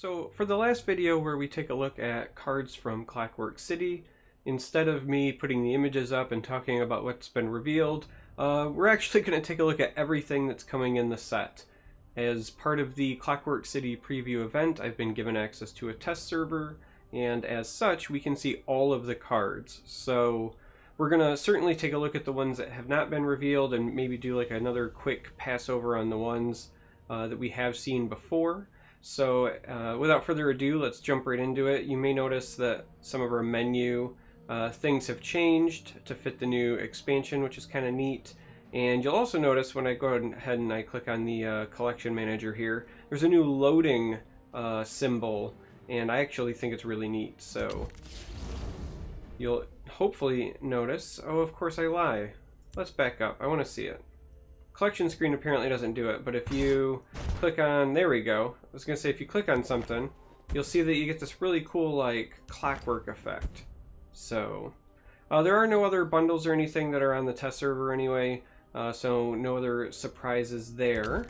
So for the last video where we take a look at cards from Clockwork City, instead of me putting the images up and talking about what's been revealed, we're actually going to take a look at everything that's coming in the set. As part of the Clockwork City preview event, I've been given access to a test server, and as such, we can see all of the cards. So we're going to certainly take a look at the ones that have not been revealed and maybe do like another quick pass over on the ones that we have seen before. So without further ado, let's jump right into it. You may notice that some of our menu things have changed to fit the new expansion, which is kind of neat. And you'll also notice when I go ahead and I click on the collection manager here, there's a new loading symbol, and I actually think it's really neat. So you'll hopefully notice, oh, of course I lie. Let's back up, I want to see it. Collection screen apparently doesn't do it, but if you click on, there we go. I was going to say, if you click on something, you'll see that you get this really cool, like, clockwork effect. So, there are no other bundles or anything that are on the test server anyway, so no other surprises there.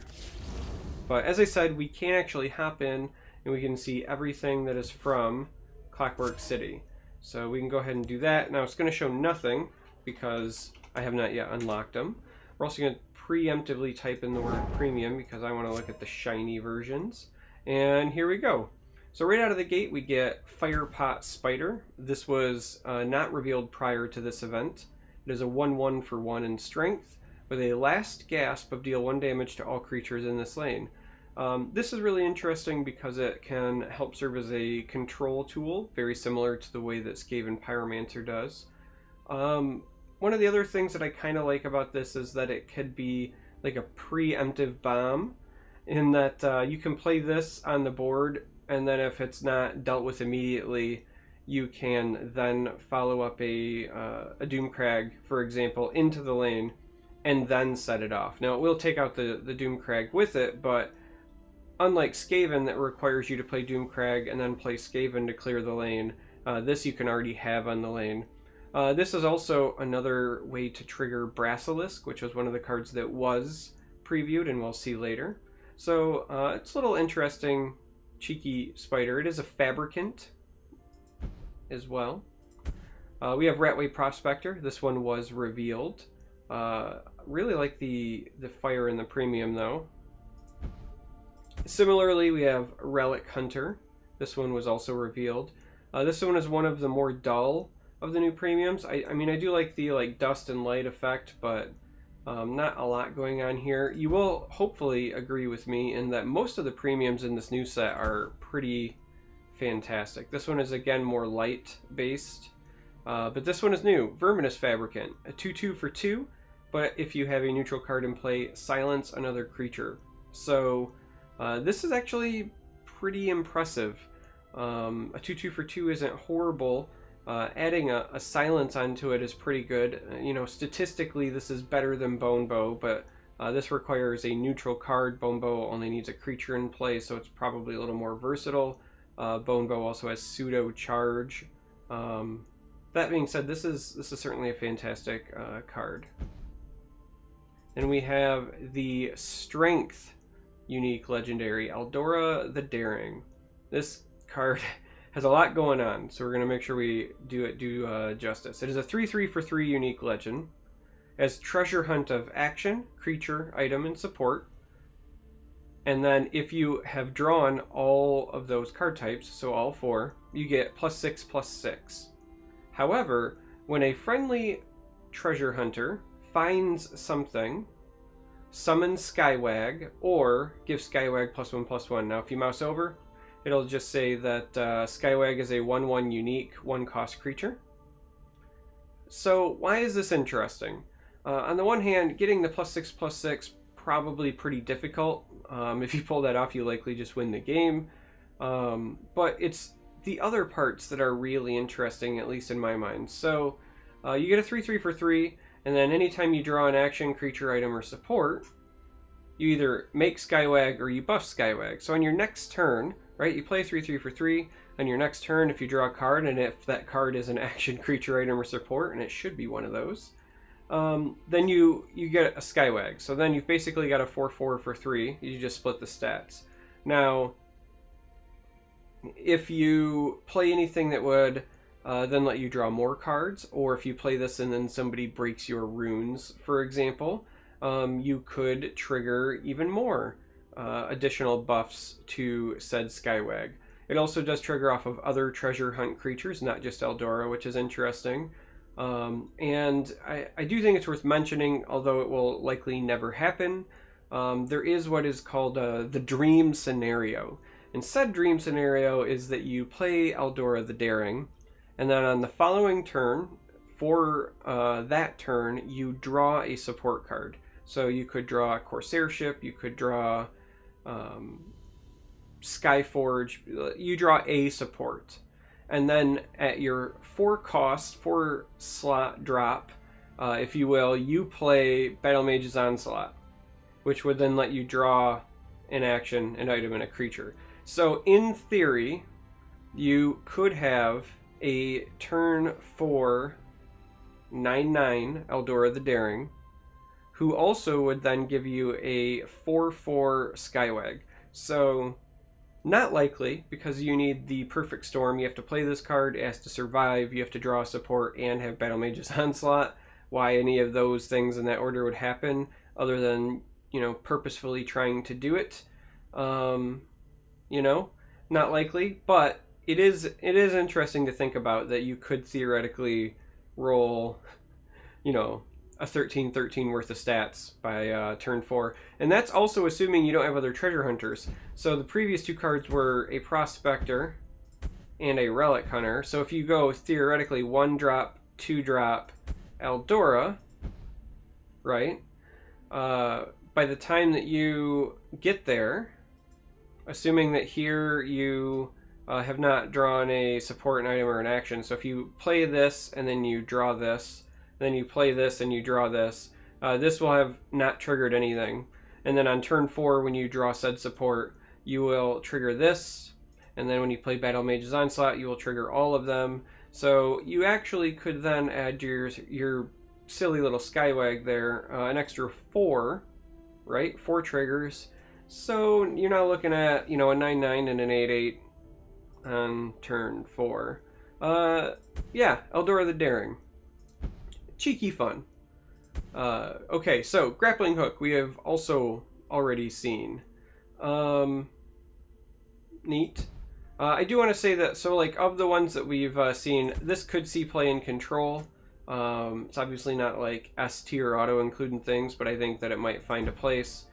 But as I said, we can actually hop in and we can see everything that is from Clockwork City. So we can go ahead and do that. Now it's going to show nothing because I have not yet unlocked them. We're also going to preemptively type in the word premium because I want to look at the shiny versions. And here we go. So right out of the gate we get Firepot Spider. This was not revealed prior to this event. It is a 1/1 for 1 in strength with a last gasp of deal 1 damage to all creatures in this lane. This is really interesting because it can help serve as a control tool, very similar to the way that Skaven Pyromancer does. One of the other things that I kind of like about this is that it could be like a preemptive bomb, in that you can play this on the board, and then if it's not dealt with immediately, you can then follow up a Doomcrag, for example, into the lane, and then set it off. Now it will take out the Doomcrag with it, but unlike Skaven that requires you to play Doomcrag and then play Skaven to clear the lane, this you can already have on the lane. This is also another way to trigger Brasilisk, which was one of the cards that was previewed and we'll see later. So it's a little interesting, cheeky spider. It is a fabricant as well. We have Ratway Prospector. This one was revealed. Really like the fire in the premium though. Similarly, we have Relic Hunter. This one was also revealed. This one is one of the more dull of the new premiums. I mean, I do like the dust and light effect, but not a lot going on here. You will hopefully agree with me in that most of the premiums in this new set are pretty fantastic. This one is again more light based, but this one is new. Verminous Fabricant, a 2/2 for 2, but if you have a neutral card in play, silence another creature. So this is actually pretty impressive. A 2/2 for 2 isn't horrible. Adding a silence onto it is pretty good. You know, statistically this is better than Bone Bow, but this requires a neutral card. Bone Bow only needs a creature in play, so it's probably a little more versatile. Bone Bow also has pseudo charge. That being said, this is certainly a fantastic card. And we have the Strength unique legendary, Eldora the Daring. This card has a lot going on, so we're going to make sure we do justice. It is a 3/3 for 3 unique legend. It has Treasure Hunt of action, creature, item, and support. And then if you have drawn all of those card types, so all 4, you get +6/+6. However, when a friendly treasure hunter finds something, summon Skywag, or give Skywag +1/+1. Now if you mouse over, it'll just say that Skywag is a 1/1 unique 1-cost creature. So why is this interesting? On the one hand, getting the +6/+6 probably pretty difficult. If you pull that off, you likely just win the game. But it's the other parts that are really interesting, at least in my mind. So you get a 3/3 for 3, and then anytime you draw an action, creature, item, or support, you either make Skywag or you buff Skywag. So on your next turn, right, you play 3/3 for 3. On your next turn, if you draw a card, and if that card is an action, creature, item, or support, and it should be one of those, then you get a Skywag. So then you've basically got a 4/4 for 3. You just split the stats. Now, if you play anything that would then let you draw more cards, or if you play this and then somebody breaks your runes, for example, you could trigger even more additional buffs to said Skywag. It also does trigger off of other treasure hunt creatures, not just Eldora, which is interesting. And I do think it's worth mentioning, although it will likely never happen. There is what is called the dream scenario. And said dream scenario is that you play Eldora the Daring, and then on the following turn, for that turn, you draw a support card. So you could draw a Corsair ship, you could draw Skyforge, you draw a support. And then at your 4 slot drop, if you will, you play Battle Mage's Onslaught, which would then let you draw an action, an item, and a creature. So in theory, you could have a turn 4 9/9 Eldora the Daring, who also would then give you a 4/4 Skywag. So not likely, because you need the perfect storm. You have to play this card, it has to survive, you have to draw support, and have Battle Mage's Onslaught. Why any of those things in that order would happen, other than, you know, purposefully trying to do it. You know, not likely, but it is interesting to think about that you could theoretically roll, you know, a 13/13 worth of stats by turn 4. And that's also assuming you don't have other treasure hunters. So the previous 2 cards were a Prospector and a Relic Hunter. So if you go theoretically 1-drop, 2-drop Eldora, right? By the time that you get there, assuming that here you have not drawn a support, an item, or an action. So if you play this and then you draw this, then you play this and you draw this, this will have not triggered anything. And then on turn 4, when you draw said support, you will trigger this. And then when you play Battle Mage's Onslaught, you will trigger all of them. So you actually could then add your silly little Skywag there, an extra 4, right? 4 triggers. So you're now looking at, you know, a 9/9 and an 8/8 on turn 4. Yeah, Eldora the Daring. Cheeky fun. Okay, so Grappling Hook we have also already seen. Neat. I do want to say that, so like of the ones that we've seen, this could see play in Control. It's obviously not like S tier auto including things, but I think that it might find a place.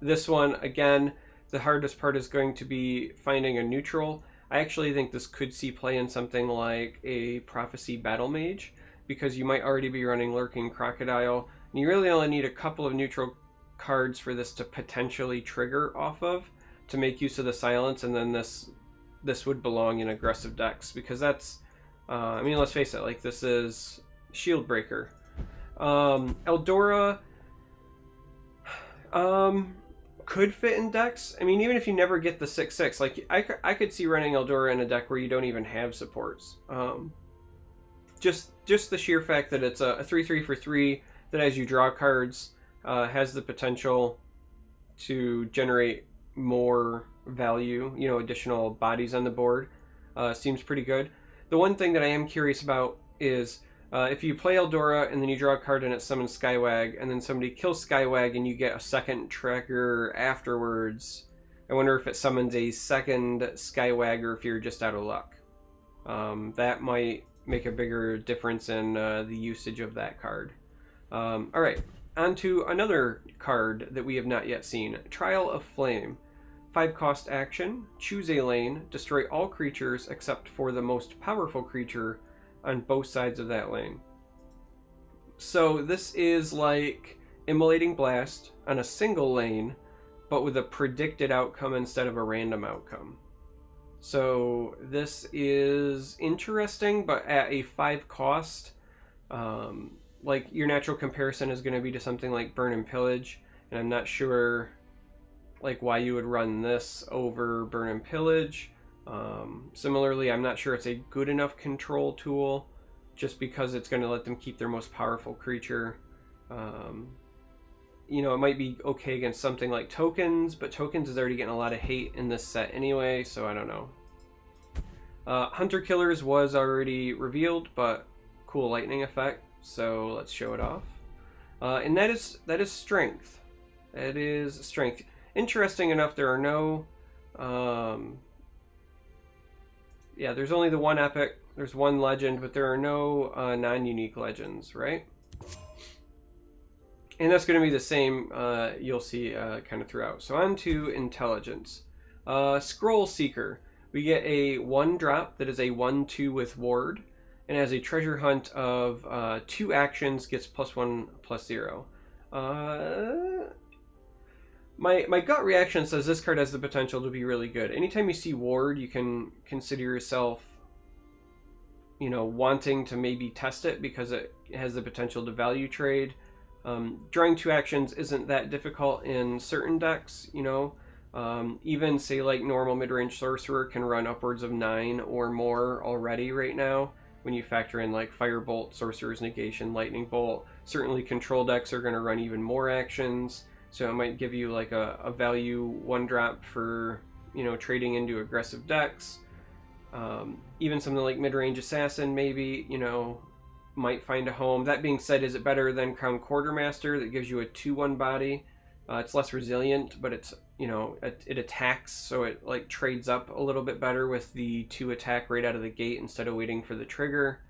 This one, again, the hardest part is going to be finding a neutral. I actually think this could see play in something like a Prophecy Battle Mage, because you might already be running Lurking Crocodile, and you really only need a couple of neutral cards for this to potentially trigger off of to make use of the silence, and then this would belong in aggressive decks, because that's, I mean, let's face it, like, this is Shield Breaker. Eldora could fit in decks. I mean, even if you never get the 6/6, like, I could see running Eldora in a deck where you don't even have supports. Just the sheer fact that it's a 3/3 for 3 that, as you draw cards, has the potential to generate more value, you know, additional bodies on the board, seems pretty good. The one thing that I am curious about is if you play Eldora and then you draw a card and it summons Skywag, and then somebody kills Skywag and you get a second trigger afterwards, I wonder if it summons a second Skywag or if you're just out of luck. That might make a bigger difference in the usage of that card. Alright, on to another card that we have not yet seen, Trial of Flame. 5-cost action, choose a lane, destroy all creatures except for the most powerful creature on both sides of that lane. So this is like Immolating Blast on a single lane, but with a predicted outcome instead of a random outcome. So this is interesting, but at a 5-cost, like, your natural comparison is going to be to something like Burn and Pillage, and I'm not sure like why you would run this over Burn and Pillage. Similarly, I'm not sure it's a good enough control tool, just because it's going to let them keep their most powerful creature. you know, it might be okay against something like Tokens, but Tokens is already getting a lot of hate in this set anyway, so I don't know. Hunter Killers was already revealed, but cool lightning effect, so let's show it off. And that is strength. That is strength. Interesting enough, there are no... yeah, there's only the one epic, there's one legend, but there are no non-unique legends, right? And that's going to be the same, you'll see kind of throughout. So on to intelligence. Scroll Seeker. We get a 1-drop that is a 1/2 with ward, and has a treasure hunt of 2 actions, gets +1/+0. My gut reaction says this card has the potential to be really good. Anytime you see ward, you can consider yourself, you know, wanting to maybe test it because it has the potential to value trade. Drawing 2 actions isn't that difficult in certain decks, you know. Even say like normal mid-range sorcerer can run upwards of 9 or more already right now. When you factor in like Firebolt, Sorcerer's Negation, Lightning Bolt, certainly control decks are going to run even more actions. So it might give you like a value 1-drop for, you know, trading into aggressive decks. Even something like mid-range assassin maybe, you know, might find a home. That being said, is it better than Crown Quartermaster that gives you a 2/1 body? It's less resilient, but it's, you know, it attacks, so it like trades up a little bit better with the 2 attack right out of the gate instead of waiting for the trigger.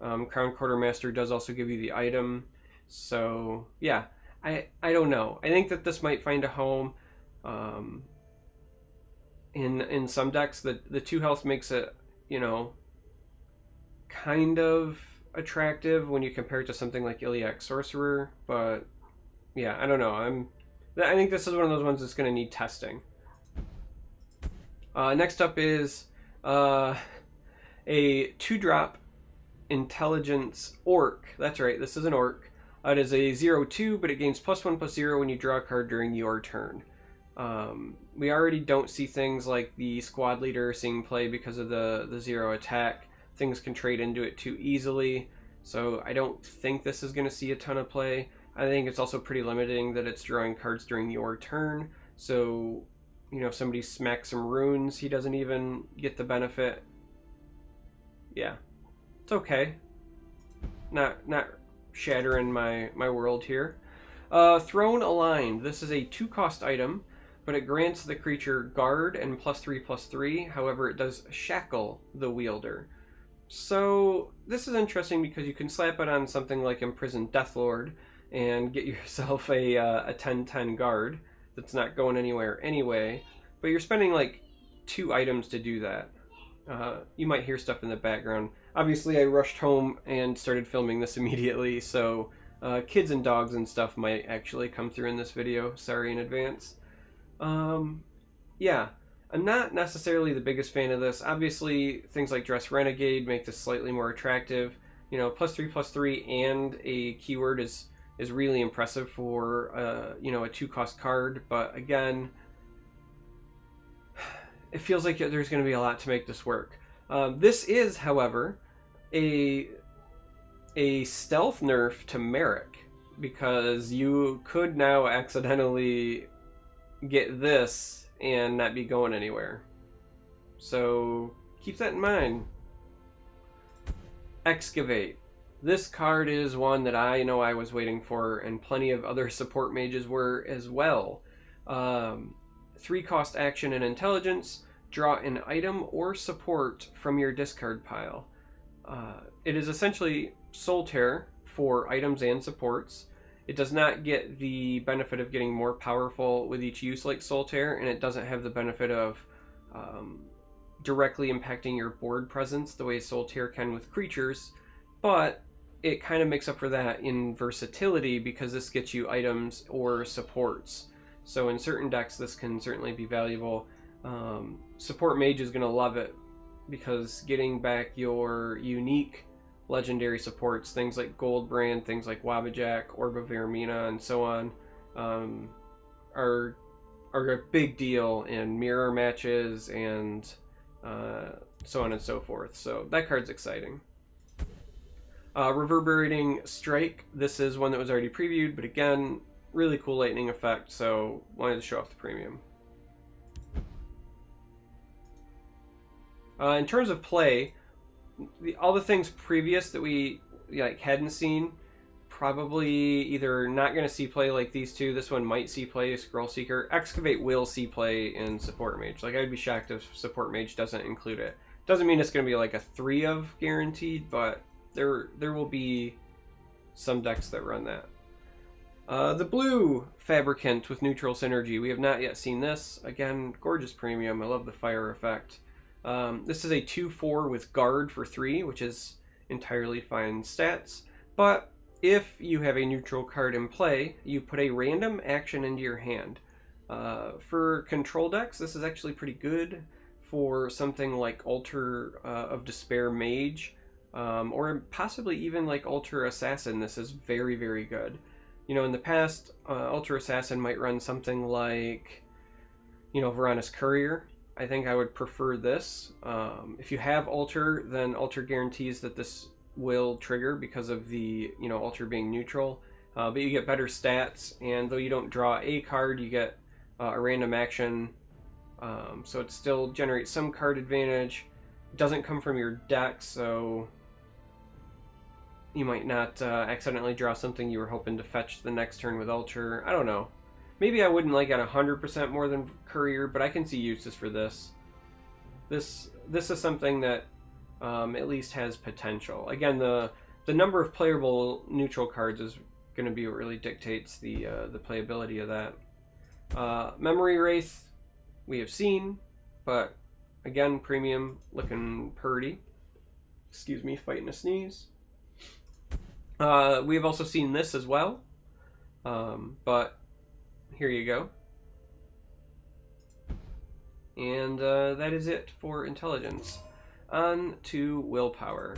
Crown Quartermaster does also give you the item, so yeah, I don't know. I think that this might find a home in some decks. The 2 health makes it, you know, kind of attractive when you compare it to something like Iliac Sorcerer, but yeah, I don't know. I think this is one of those ones that's going to need testing. Next up is a 2-drop intelligence orc. That's right, this is an orc. It is a 0/2, but it gains +1/+0 when you draw a card during your turn. We already don't see things like the squad leader seeing play because of the 0 attack. Things can trade into it too easily, so I don't think this is going to see a ton of play. I think it's also pretty limiting that it's drawing cards during your turn, so, you know, if somebody smacks some runes, he doesn't even get the benefit. Yeah, it's okay. Not shattering my world here. Throne Aligned. This is a 2-cost item, but it grants the creature guard and +3/+3. However, it does shackle the wielder. So this is interesting because you can slap it on something like Imprisoned Deathlord and get yourself a 10/10 guard that's not going anywhere anyway, but you're spending like 2 items to do that. You might hear stuff in the background. Obviously, I rushed home and started filming this immediately, so kids and dogs and stuff might actually come through in this video. Sorry in advance. Yeah, I'm not necessarily the biggest fan of this. Obviously, things like Dress Renegade make this slightly more attractive. You know, +3/+3 and a keyword is really impressive for you know, a 2-cost card, but again, it feels like there's going to be a lot to make this work. This is, however, a stealth nerf to Merrick, because you could now accidentally get this and not be going anywhere. So keep that in mind. Excavate. This card is one that I know I was waiting for, and plenty of other support mages were as well. 3-cost action and intelligence. Draw an item or support from your discard pile. It is essentially Soul Tear for items and supports. It does not get the benefit of getting more powerful with each use like Soul Tear, and it doesn't have the benefit of directly impacting your board presence the way Soul Tear can with creatures, but it kind of makes up for that in versatility because this gets you items or supports. So in certain decks this can certainly be valuable. Support Mage is going to love it because getting back your unique legendary supports, things like Goldbrand, things like Wabbajack, Orb of Vermina, and so on, are a big deal in mirror matches and so on and so forth. So that card's exciting. Reverberating Strike. This is one that was already previewed, but again, really cool lightning effect, so wanted to show off the premium. In terms of play, all the things previous that we hadn't seen, probably either not going to see play like these two. This one might see play, Scroll Seeker. Excavate will see play in Support Mage. Like, I'd be shocked if Support Mage doesn't include it. Doesn't mean it's going to be like a 3 of guaranteed, but there will be some decks that run that. The blue Fabricant with neutral synergy. We have not yet seen this. Again, gorgeous premium. I love the fire effect. This is a 2/4 with guard for 3, which is entirely fine stats. But if you have a neutral card in play, you put a random action into your hand. For control decks, this is actually pretty good. For something like Altar of Despair Mage, or possibly even like Altar Assassin, this is very, very good. You know, in the past, Altar Assassin might run something like, you know, Verana's Courier. I think I would prefer this. If you have Altar, then Altar guarantees that this will trigger because of the, you know, Altar being neutral. But you get better stats, and though you don't draw a card, you get a random action. So it still generates some card advantage. It doesn't come from your deck, so you might not accidentally draw something you were hoping to fetch the next turn with Altar. I don't know. Maybe I wouldn't like it 100% more than Courier, but I can see uses for this. This is something that at least has potential. Again, the number of playable neutral cards is going to be what really dictates the playability of that. Memory Wraith we have seen, but again, premium, looking purty. Excuse me, fighting a sneeze. We have also seen this as well, but here you go. And that is it for intelligence. On to willpower.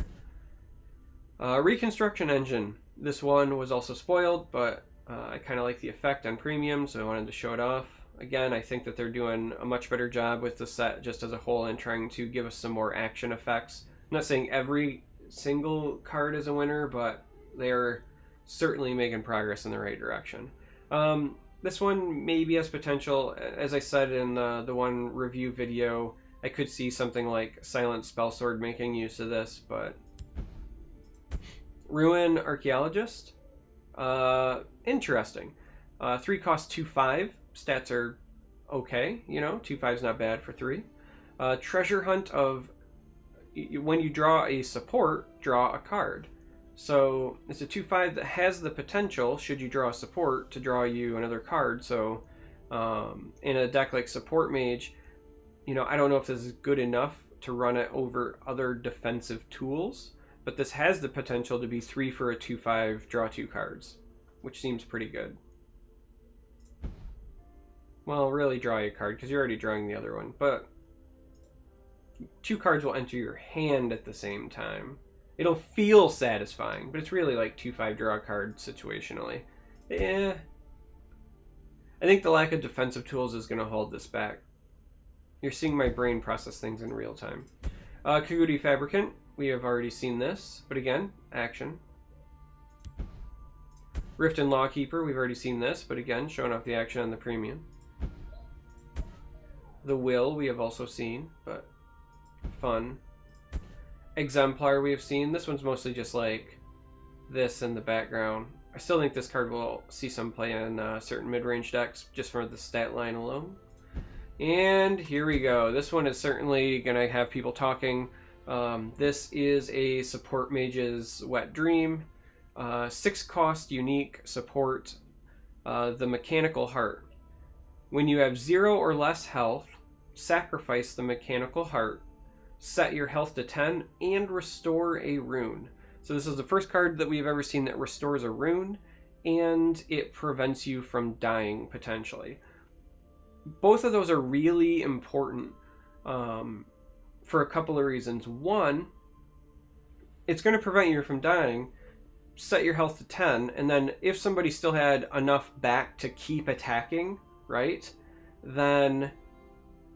Reconstruction engine. This one was also spoiled, but I kind of like the effect on premium, so I wanted to show it off. Again, I think that they're doing a much better job with the set just as a whole and trying to give us some more action effects. I'm not saying every single card is a winner, but they're certainly making progress in the right direction. This one maybe has potential. As I said in the one review video, I could see something like Silent Spellsword making use of this, but Ruin Archaeologist, interesting. 3 cost 2/5. Stats are okay, you know, 2/5 is not bad for 3. Treasure Hunt of, when you draw a support, draw a card. So it's a 2/5 that has the potential, should you draw a support, to draw you another card. So in a deck like Support Mage, you know, I don't know if this is good enough to run it over other defensive tools, but this has the potential to be 3 for a 2/5, draw 2 cards, which seems pretty good. Well, really draw a card, because you're already drawing the other one, but 2 cards will enter your hand at the same time. It'll feel satisfying, but it's really like 2/5 draw a card situationally. I think the lack of defensive tools is going to hold this back. You're seeing my brain process things in real time. Kagudi Fabricant, we have already seen this, but again, action. Rift and Lawkeeper, we've already seen this, but again, showing off the action on the premium. The Will, we have also seen, but fun. Exemplar, we have seen. This one's mostly just like this in the background. I still think this card will see some play in certain mid-range decks, just for the stat line alone. And here we go. This one is certainly going to have people talking. This is a Support Mage's Wet Dream. 6 cost unique support, the Mechanical Heart. When you have 0 or less health, sacrifice the Mechanical Heart, set your health to 10, and restore a rune. So this is the first card that we've ever seen that restores a rune, and it prevents you from dying, potentially. Both of those are really important for a couple of reasons. One, it's going to prevent you from dying. Set your health to 10, and then if somebody still had enough back to keep attacking, right, then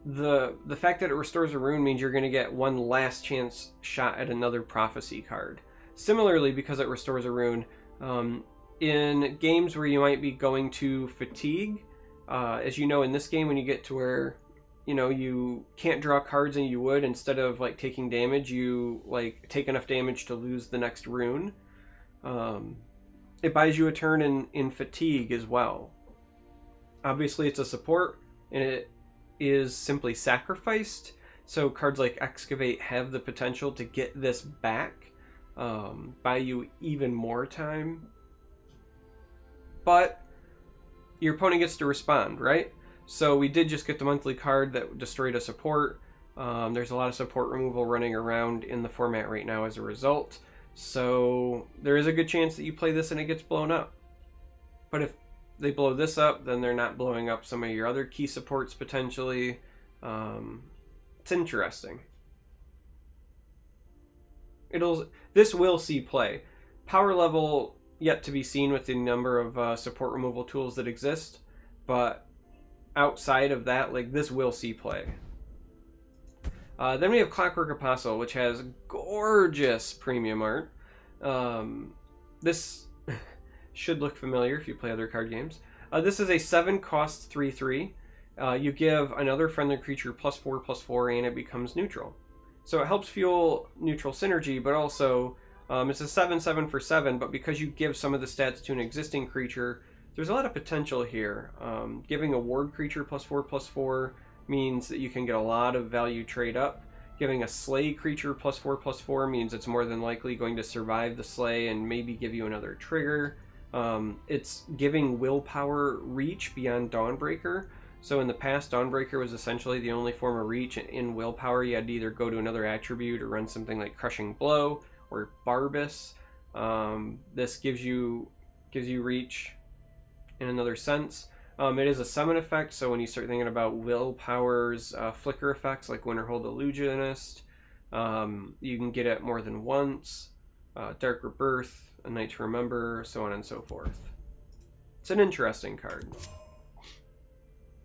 the fact that it restores a rune means you're going to get one last chance shot at another prophecy card. Similarly, because it restores a rune, in games where you might be going to fatigue, as you know, in this game, when you get to where, you know, you can't draw cards and you would, instead of like taking damage, you like take enough damage to lose the next rune. It buys you a turn in fatigue as well. Obviously it's a support and it is simply sacrificed, so cards like Excavate have the potential to get this back, buy you even more time. But your opponent gets to respond, right? So we did just get the monthly card that destroyed a support. There's a lot of support removal running around in the format right now as a result. So there is a good chance that you play this and it gets blown up. But if they blow this up, then they're not blowing up some of your other key supports potentially. It's interesting. This will see play. Power level yet to be seen with the number of support removal tools that exist, but outside of that, like, this will see play. Then we have Clockwork Apostle, which has gorgeous premium art. This should look familiar if you play other card games. This is a 7 cost 3/3. You give another friendly creature +4/+4 and it becomes neutral. So it helps fuel neutral synergy, but also it's a 7/7 for 7, but because you give some of the stats to an existing creature, there's a lot of potential here. Giving a ward creature +4/+4 means that you can get a lot of value trade up. Giving a slay creature +4/+4 means it's more than likely going to survive the slay and maybe give you another trigger. It's giving Willpower reach beyond Dawnbreaker. So in the past, Dawnbreaker was essentially the only form of reach. In Willpower, you had to either go to another attribute or run something like Crushing Blow or Barbus. This gives you reach in another sense. It is a summon effect, so when you start thinking about Willpower's flicker effects, like Winterhold Illusionist, you can get it more than once. Dark Rebirth, A Night to Remember, so on and so forth. It's an interesting card.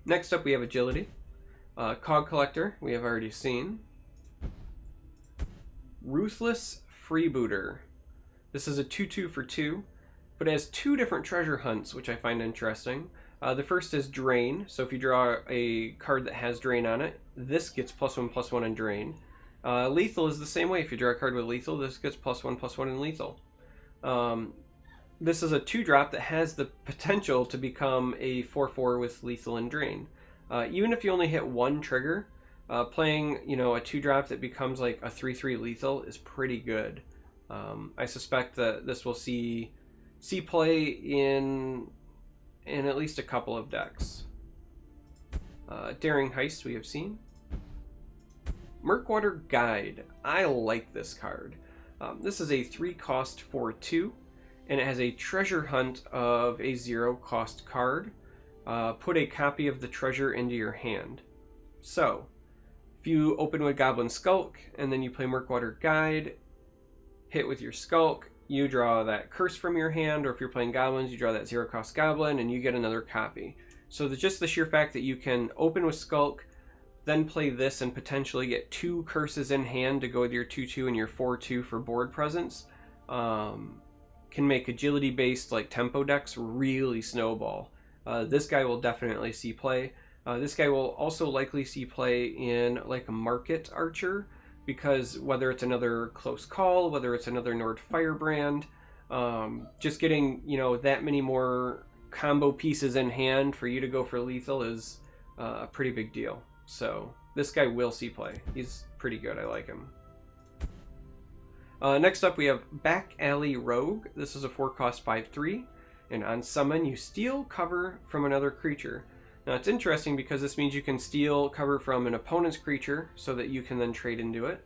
Next up, we have Agility. Cog Collector, we have already seen. Ruthless Freebooter. This is a 2/2 for 2, but it has 2 different treasure hunts, which I find interesting. The first is Drain, so if you draw a card that has Drain on it, this gets +1/+1 in Drain. Lethal is the same way. If you draw a card with Lethal, this gets +1/+1 in Lethal. This is a 2-drop that has the potential to become a 4/4 with Lethal and Drain. Even if you only hit 1 trigger, playing, you know, a 2-drop that becomes like a 3/3 Lethal is pretty good. I suspect that this will see play in at least a couple of decks. Daring Heist we have seen. Murkwater Guide. I like this card. This is a 3 cost for 2, and it has a treasure hunt of a 0 cost card. Put a copy of the treasure into your hand. So, if you open with Goblin Skulk, and then you play Murkwater Guide, hit with your Skulk, you draw that curse from your hand, or if you're playing goblins, you draw that 0 cost goblin, and you get another copy. So just the sheer fact that you can open with Skulk, then play this and potentially get 2 curses in hand to go with your 2/2 and your 4/2 for board presence, can make agility-based like tempo decks really snowball. This guy will definitely see play. This guy will also likely see play in like a Market Archer, because whether it's another Close Call, whether it's another Nord Firebrand, just getting, you know, that many more combo pieces in hand for you to go for lethal is a pretty big deal. So this guy will see play. He's pretty good. I like him. Next up we have Back Alley Rogue. This is a 4 cost 5/3, and on summon you steal cover from another creature. Now it's interesting because this means you can steal cover from an opponent's creature so that you can then trade into it.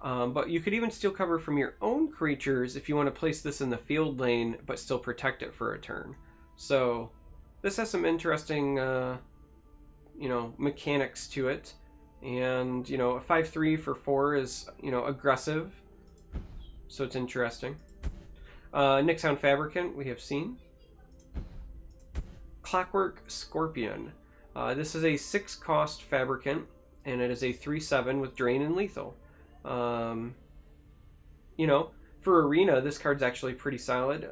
But you could even steal cover from your own creatures if you want to place this in the field lane but still protect it for a turn. So this has some interesting you know, mechanics to it. And, you know, a 5/3 for 4 is, you know, aggressive. So it's interesting. Nixhound Fabricant we have seen. Clockwork Scorpion. This is a 6 cost Fabricant, and it is a 3/7 with Drain and Lethal. You know, For Arena, this card's actually pretty solid.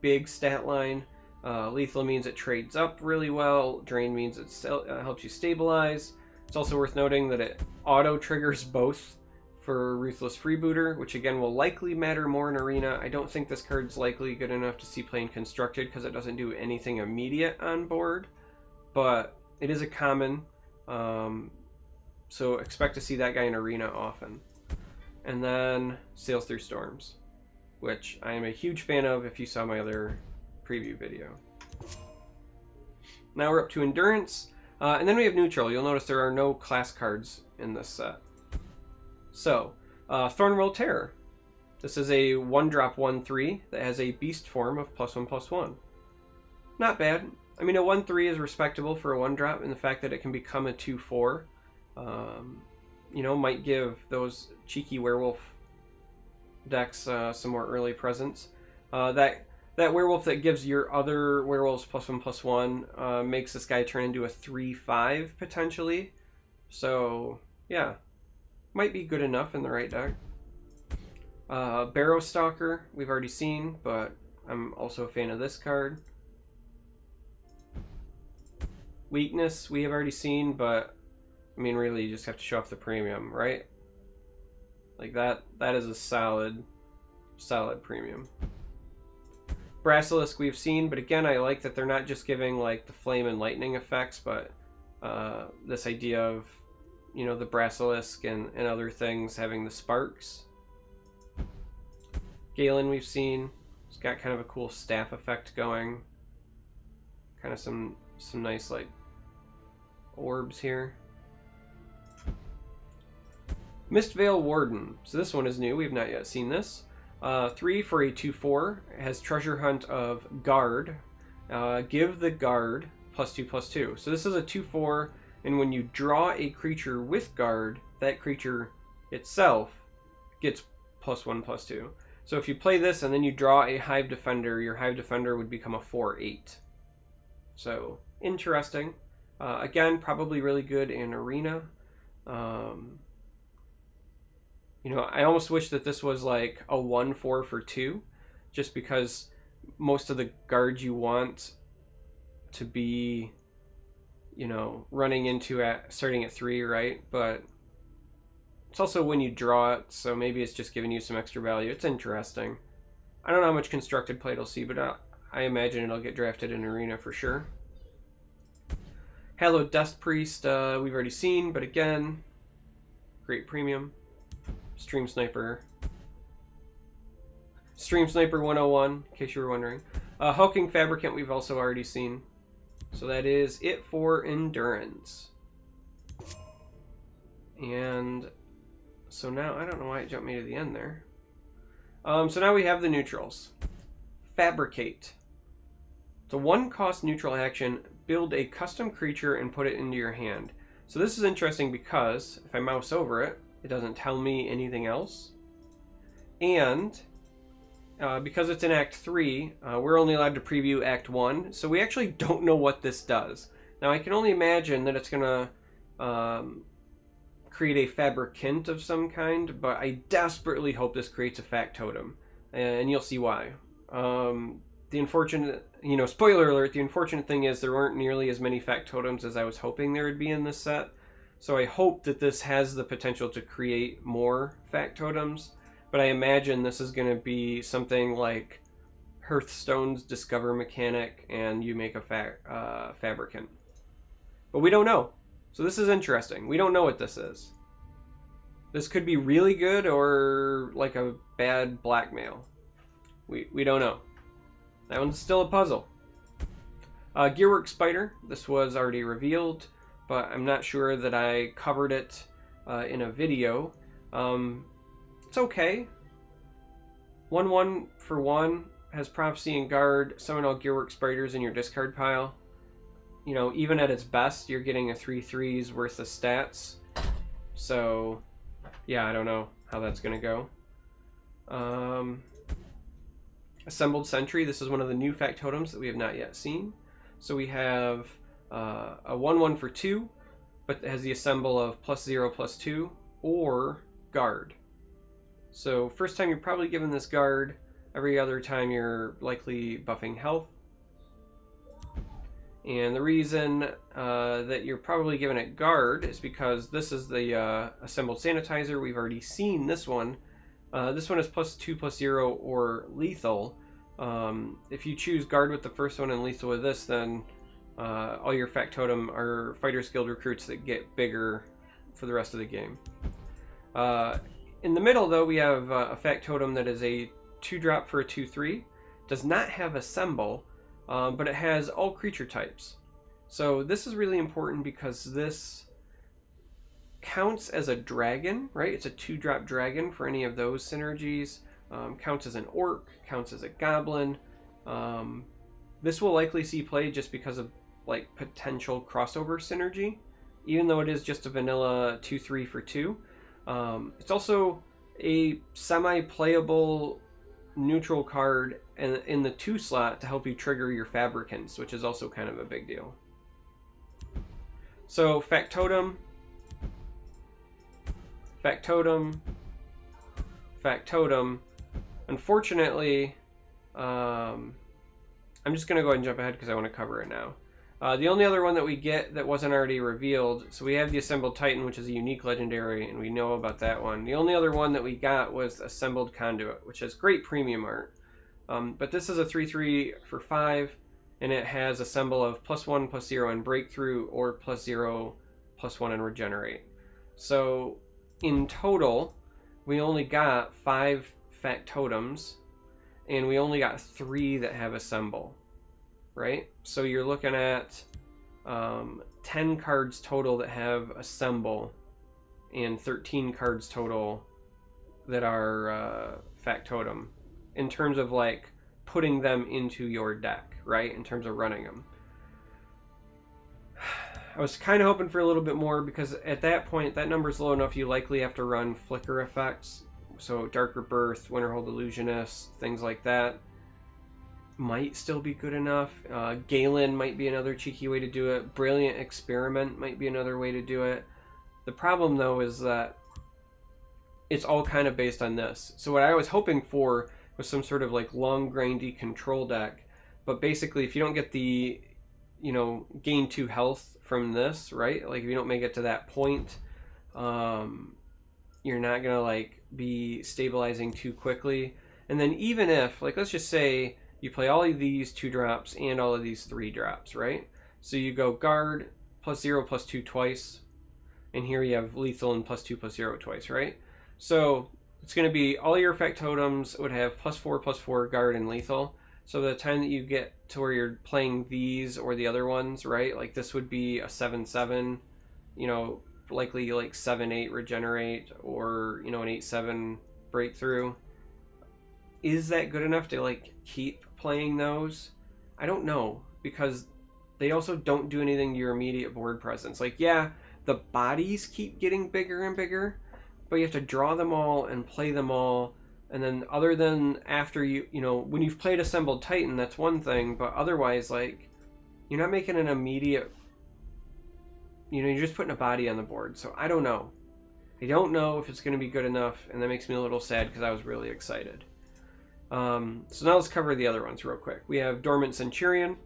Big stat line. Lethal means it trades up really well. Drain means it helps you stabilize. It's also worth noting that it auto-triggers both for Ruthless Freebooter, which again will likely matter more in Arena. I don't think this card's likely good enough to see play in Constructed because it doesn't do anything immediate on board, but it is a common, so expect to see that guy in Arena often. And then Sails Through Storms, which I am a huge fan of if you saw my other preview video. Now we're up to Endurance, and then we have Neutral. You'll notice there are no class cards in this set. So, Thornwell Terror. This is a 1-drop 1/3 that has a beast form of +1/+1. Not bad. I mean, a 1/3 is respectable for a 1-drop in the fact that it can become a 2/4. You know, might give those cheeky werewolf decks some more early presence. That werewolf that gives your other werewolves +1/+1 makes this guy turn into a 3/5 potentially. So, yeah. Might be good enough in the right deck. Barrow Stalker, we've already seen, but I'm also a fan of this card. Weakness, we have already seen, but I mean, really, you just have to show off the premium, right? Like that is a solid premium. Brasilisk we've seen, but again, I like that they're not just giving like the flame and lightning effects, but this idea of, you know, the Brasilisk and other things having the sparks. Galen we've seen. It's got kind of a cool staff effect going. Kind of some nice like orbs here. Mistveil Warden. So this one is new. We've not yet seen this. 3 for a 2/4. It has Treasure Hunt of Guard. Give the Guard +2/+2. So this is a 2/4. And when you draw a creature with Guard, that creature itself gets +1/+2. So if you play this and then you draw a Hive Defender, your Hive Defender would become a 4/8. So, interesting. Again, probably really good in Arena. You know, I almost wish that this was like a 1/4 for 2, just because most of the guards you want to be, you know, running into starting at 3, right? But it's also when you draw it, so maybe it's just giving you some extra value. It's interesting. I don't know how much Constructed play it'll see, but I imagine it'll get drafted in Arena for sure. Hallowed Dust Priest, we've already seen, but again, great premium. Stream Sniper 101, in case you were wondering. Hulking Fabricant we've also already seen. So that is it for Endurance. And so now, I don't know why it jumped me to the end there. So now we have the neutrals. Fabricate. It's a 1-cost neutral action. Build a custom creature and put it into your hand. So this is interesting because if I mouse over it, it doesn't tell me anything else. And because it's in Act 3, we're only allowed to preview Act 1, so we actually don't know what this does. Now I can only imagine that it's going to create a Fabricant of some kind, but I desperately hope this creates a Factotum, and you'll see why. The unfortunate, you know, spoiler alert, the unfortunate thing is there aren't nearly as many Factotums as I was hoping there would be in this set. So I hope that this has the potential to create more Factotums, but I imagine this is going to be something like Hearthstone's Discover mechanic, and you make a Fabricant. But we don't know. So this is interesting. We don't know what this is. This could be really good or like a bad blackmail. We don't know. That one's still a puzzle. Gearwork Spider. This was already revealed, but I'm not sure that I covered it in a video. It's okay. 1/1 for 1 has Prophecy and Guard. Summon all Gearwork Spiders in your discard pile. You know, even at its best, you're getting a 3/3's worth of stats. So, yeah, I don't know how that's going to go. Assembled Sentry. This is one of the new Factotums that we have not yet seen. So we have a 1/1 for 2, but it has the assemble of +0/+2 or Guard. So first time you're probably given this guard. Every other time you're likely buffing health. And the reason that you're probably given it guard is because this is the assembled sanitizer. We've already seen this one. This one is +2 +0 or lethal. If you choose guard with the first one and lethal with this, then all your factotum are Fighters Guild recruits that get bigger for the rest of the game. In the middle, though, we have a factotum that is a 2-drop for a 2/3. Does not have assemble, but it has all creature types. So this is really important because this counts as a dragon, right? It's a 2-drop dragon for any of those synergies. Counts as an orc, counts as a goblin. This will likely see play just because of like potential crossover synergy, even though it is just a vanilla 2/3 for 2. It's also a semi-playable neutral card in the 2 slot to help you trigger your fabricants, which is also kind of a big deal. So factotum, factotum, factotum. Unfortunately, I'm just going to go ahead and jump ahead because I want to cover it now. The only other one that we get that wasn't already revealed, so we have the Assembled Titan, which is a unique legendary, and we know about that one. The only other one that we got was Assembled Conduit, which has great premium art. But this is a 3/3 for 5, and it has a symbol of +1 +0 in Breakthrough or +0 +1 in Regenerate. So in total, we only got 5 factotums, and we only got 3 that have Assemble. Right? So you're looking at 10 cards total that have Assemble and 13 cards total that are factotum in terms of like putting them into your deck, right? In terms of running them. I was kind of hoping for a little bit more because at that point, that number's low enough, you likely have to run flicker effects. So Darker Birth, Winterhold Illusionist, things like that might still be good enough. Galen might be another cheeky way to do it. Brilliant Experiment might be another way to do it. The problem, though, is that it's all kind of based on this. So what I was hoping for was some sort of like long, grindy control deck. But basically, if you don't get the, gain 2 health from this, right? Like if you don't make it to that point, you're not gonna like be stabilizing too quickly. And then even if, like, let's just say you play all of these 2-drops and all of these 3-drops, right? So you go guard +0 +2 twice, and here you have lethal and +2 +0 twice, right? So it's going to be all your factotums would have +4 +4 guard and lethal. So the time that you get to where you're playing these or the other ones, right? Like this would be a 7/7, likely like 7/8 regenerate or an 8/7 breakthrough. Is that good enough to like keep playing those? I don't know, because they also don't do anything to your immediate board presence. Like, yeah, the bodies keep getting bigger and bigger, but you have to draw them all and play them all. And then other than after when you've played Assembled Titan, that's one thing, but otherwise, like, you're not making an immediate, you're just putting a body on the board. So I don't know. I don't know if it's going to be good enough, and that makes me a little sad because I was really excited. So now let's cover the other ones real quick. We have Dormant Centurion.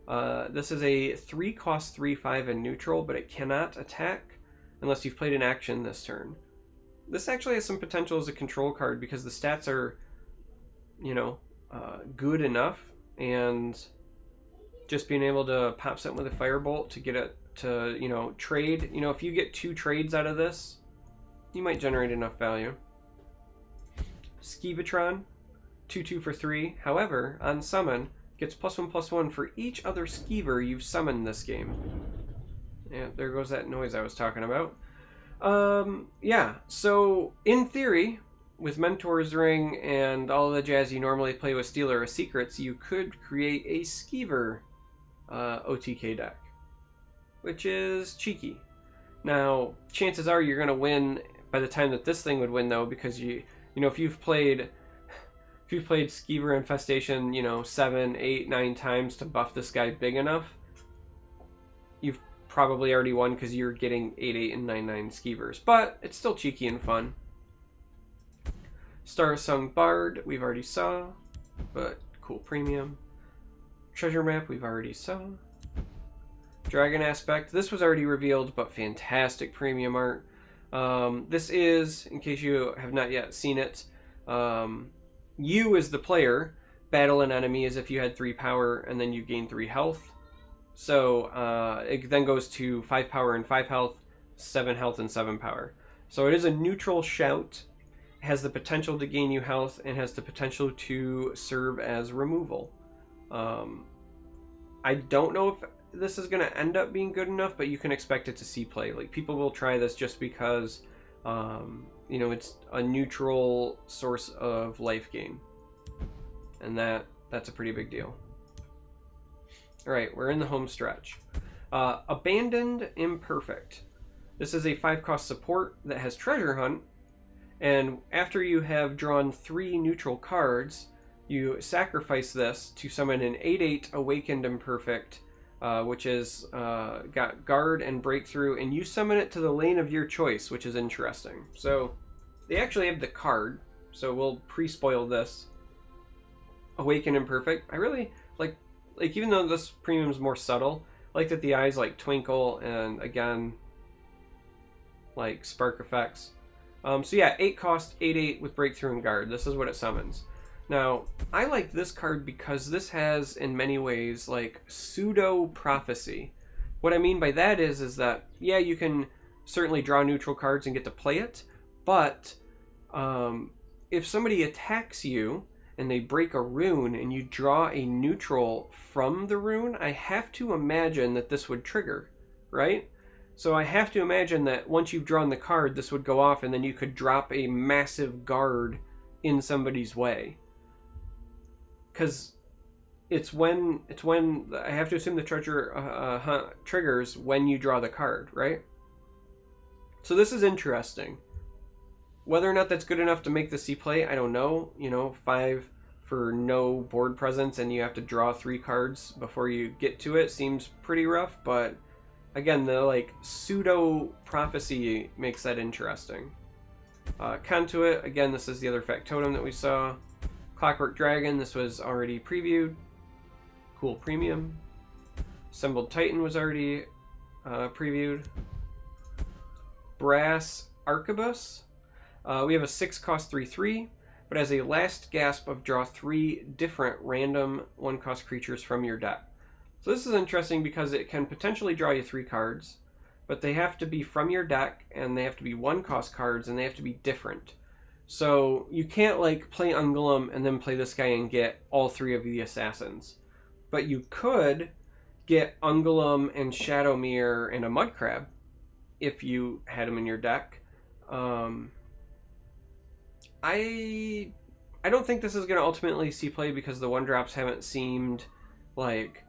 This is a 3-cost 3/5 in neutral, but it cannot attack unless you've played an action this turn. This actually has some potential as a control card because the stats are, good enough, and just being able to pop something with a Firebolt to get it to, trade. If you get 2 trades out of this, you might generate enough value. Skeevatron. 2/2 for 3. However, on summon, gets +1/+1 for each other Skeever you've summoned this game. Yeah, there goes that noise I was talking about. Yeah, so in theory, with Mentor's Ring and all the jazz you normally play with Stealer of Secrets, you could create a Skeever OTK deck, which is cheeky. Now, chances are you're going to win by the time that this thing would win, though, because if you've played Skeever Infestation, 7, 8, 9 times to buff this guy big enough, you've probably already won because you're getting 8/8 and 9/9 Skeevers. But it's still cheeky and fun. Star Sung Bard, we've already saw, but cool premium. Treasure Map, we've already saw. Dragon Aspect, this was already revealed, but fantastic premium art. This is, in case you have not yet seen it, you as the player battle an enemy as if you had 3 power and then you gain 3 health. So it then goes to 5 power and 5 health, 7 health and 7 power. So it is a neutral shout, has the potential to gain you health, and has the potential to serve as removal. I don't know if this is going to end up being good enough, but you can expect it to see play. Like, people will try this just because, you know, it's a neutral source of life gain. And that's a pretty big deal. Alright, we're in the home stretch. Abandoned Imperfect. This is a 5-cost support that has Treasure Hunt, and after you have drawn 3 neutral cards, you sacrifice this to summon an 8/8 Awakened Imperfect, which is got Guard and Breakthrough, and you summon it to the lane of your choice, which is interesting. So they actually have the card, so we'll pre-spoil this. Awakened Imperfect. I really like even though this premium is more subtle, I like that the eyes like twinkle, and again, like spark effects. So yeah, 8 cost, 8/8 with Breakthrough and Guard. This is what it summons. Now, I like this card because this has, in many ways, like pseudo prophecy. What I mean by that is that, yeah, you can certainly draw neutral cards and get to play it, but if somebody attacks you and they break a rune and you draw a neutral from the rune, I have to imagine that this would trigger, right? So I have to imagine that once you've drawn the card, this would go off, and then you could drop a massive guard in somebody's way. Because it's when I have to assume the treasure hunt triggers when you draw the card, right? So this is interesting. Whether or not that's good enough to make the C play, I don't know. You know, 5 for no board presence and you have to draw 3 cards before you get to it seems pretty rough, but again, the like pseudo prophecy makes that interesting. Conduit, again, this is the other factotum that we saw. Clockwork Dragon, this was already previewed. Cool premium. Assembled Titan was already previewed. Brass Arquebus. We have a 6-cost 3/3, but as a last gasp of draw 3 different random 1-cost creatures from your deck. So this is interesting because it can potentially draw you 3 cards, but they have to be from your deck, and they have to be 1-cost cards, and they have to be different. So you can't like play Ungulum and then play this guy and get all 3 of the assassins. But you could get Ungulum and Shadowmere and a Mudcrab if you had them in your deck. I don't think this is going to ultimately see play because the 1-drops haven't seemed like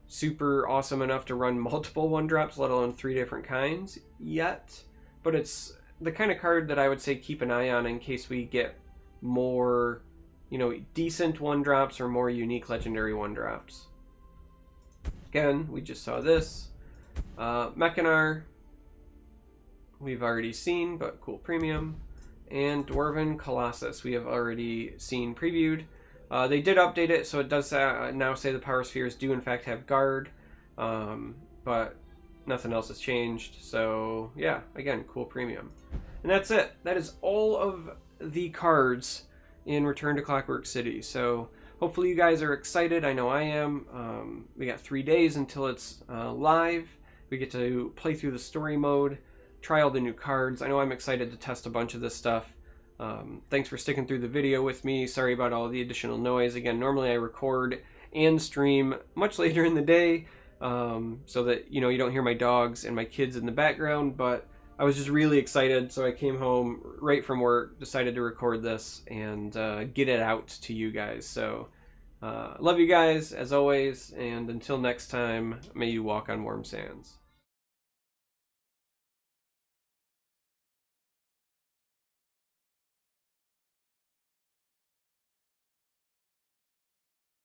super awesome enough to run multiple 1-drops, let alone 3 different kinds yet. But it's the kind of card that I would say keep an eye on in case we get more, you know, decent 1-drops or more unique legendary 1-drops. Again, we just saw this. Mechanar, we've already seen, but cool premium. And Dwarven Colossus, we have already seen previewed. They did update it, so it does now say the Power Spheres do in fact have Guard, but nothing else has changed. So yeah, again, cool premium. And that's it. That is all of the cards in Return to Clockwork City. So hopefully you guys are excited. I know I am. We got 3 days until it's live. We get to play through the story mode, try all the new cards. I know I'm excited to test a bunch of this stuff. Thanks for sticking through the video with me. Sorry about all the additional noise. Again, normally I record and stream much later in the day, so that, you know, you don't hear my dogs and my kids in the background, but I was just really excited, so I came home right from work, decided to record this and get it out to you guys. So love you guys as always, and until next time, may you walk on warm sands.